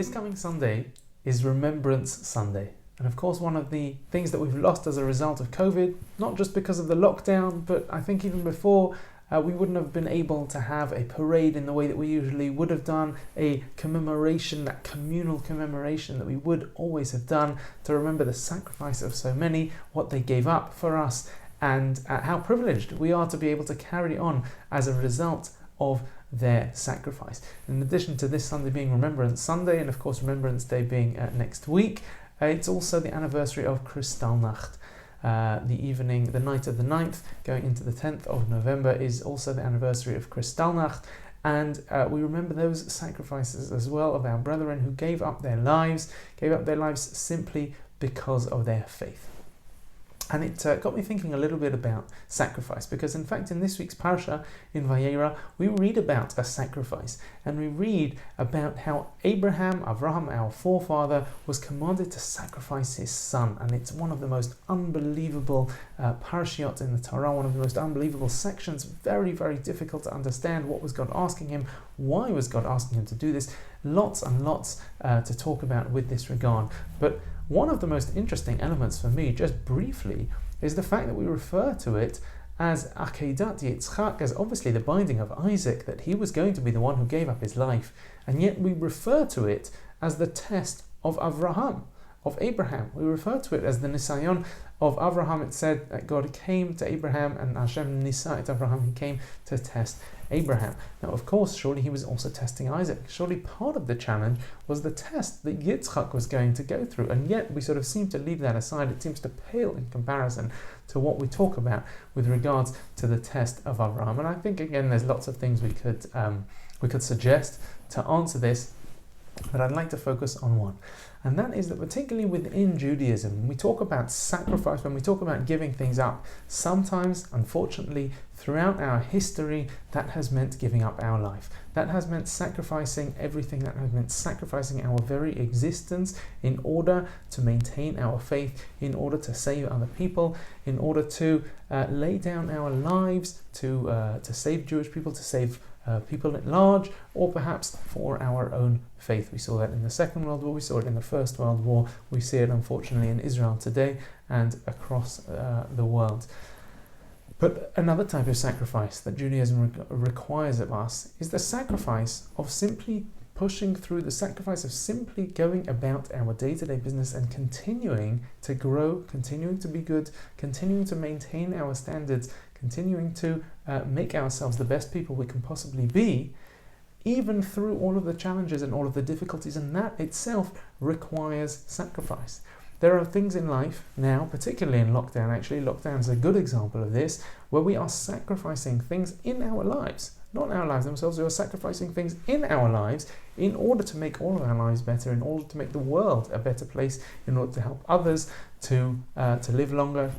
This coming Sunday is Remembrance Sunday. And of course, one of the things that we've lost as a result of COVID, not just because of the lockdown, but I think even before, we wouldn't have been able to have a parade in the way that we usually would have done, a commemoration, that communal commemoration that we would always have done to remember the sacrifice of so many, what they gave up for us, and how privileged we are to be able to carry on as a result of their sacrifice. In addition to this Sunday being Remembrance Sunday, and of course Remembrance Day being next week, it's also the anniversary of Kristallnacht. The night of the 9th, going into the 10th of November, is also the anniversary of Kristallnacht, and we remember those sacrifices as well of our brethren who gave up their lives simply because of their faith. And it got me thinking a little bit about sacrifice, because in fact in this week's parasha in Vayera we read about a sacrifice, and we read about how Avraham, our forefather, was commanded to sacrifice his son. And it's one of the most unbelievable parashiot in the Torah, one of the most unbelievable sections, very, very difficult to understand. What was God asking him? Why was God asking him to do this? Lots and lots to talk about with this regard. But one of the most interesting elements for me, just briefly, is the fact that we refer to it as Akedat Yitzchak, as obviously the binding of Isaac, that he was going to be the one who gave up his life, and yet we refer to it as the test of Avraham, of Abraham. We refer to it as the Nisayon of Avraham. It said that God came to Abraham, and Hashem Nisa et Avraham, he came to test Abraham. Now, of course, surely he was also testing Isaac. Surely part of the challenge was the test that Yitzchak was going to go through, and yet we sort of seem to leave that aside. It seems to pale in comparison to what we talk about with regards to the test of Avraham. And I think, again, there's lots of things we could suggest to answer this, but I'd like to focus on one. And that is that particularly within Judaism, when we talk about sacrifice, when we talk about giving things up, sometimes, unfortunately, throughout our history, that has meant giving up our life. That has meant sacrificing everything. That has meant sacrificing our very existence in order to maintain our faith, in order to save other people, in order to lay down our lives to save Jewish people, to save people at large, or perhaps for our own faith. We saw that in the Second World War, we saw it in the First World War, we see it unfortunately in Israel today and across the world. But another type of sacrifice that Judaism requires of us is the sacrifice of simply pushing through, the sacrifice of simply going about our day-to-day business and continuing to grow, continuing to be good, continuing to maintain our standards, continuing to make ourselves the best people we can possibly be, even through all of the challenges and all of the difficulties, and that itself requires sacrifice. There are things in life now, particularly in lockdown, actually, lockdown is a good example of this, where we are sacrificing things in our lives, not our lives themselves, we are sacrificing things in our lives in order to make all of our lives better, in order to make the world a better place, in order to help others to live longer.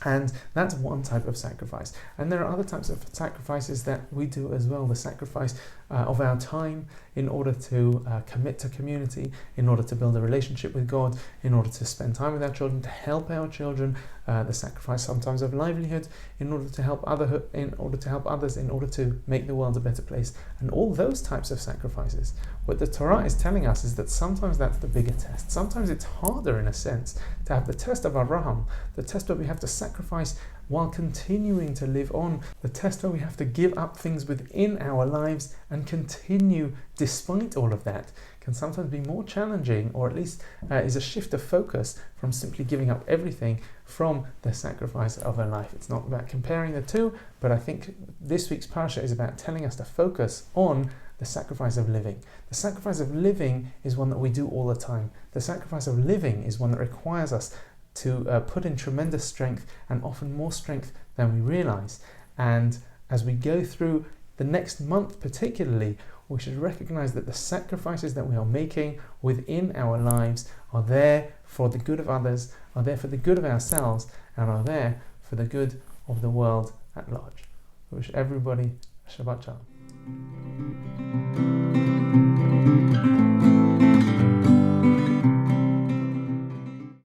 And that's one type of sacrifice. And there are other types of sacrifices that we do as well. The sacrifice of our time in order to commit to community, in order to build a relationship with God, in order to spend time with our children, to help our children. The sacrifice sometimes of livelihood in order to help others, in order to make the world a better place. And all those types of sacrifices. What the Torah is telling us is that sometimes that's the bigger test. Sometimes it's harder, in a sense, to have the test of Avraham, the test where we have to sacrifice while continuing to live on, the test where we have to give up things within our lives and continue despite all of that, can sometimes be more challenging, or at least is a shift of focus from simply giving up everything from the sacrifice of a life. It's not about comparing the two, but I think this week's parasha is about telling us to focus on the sacrifice of living. The sacrifice of living is one that we do all the time. The sacrifice of living is one that requires us to put in tremendous strength, and often more strength than we realize. And as we go through the next month particularly, we should recognize that the sacrifices that we are making within our lives are there for the good of others, are there for the good of ourselves, and are there for the good of the world at large. I wish everybody a Shabbat Shalom.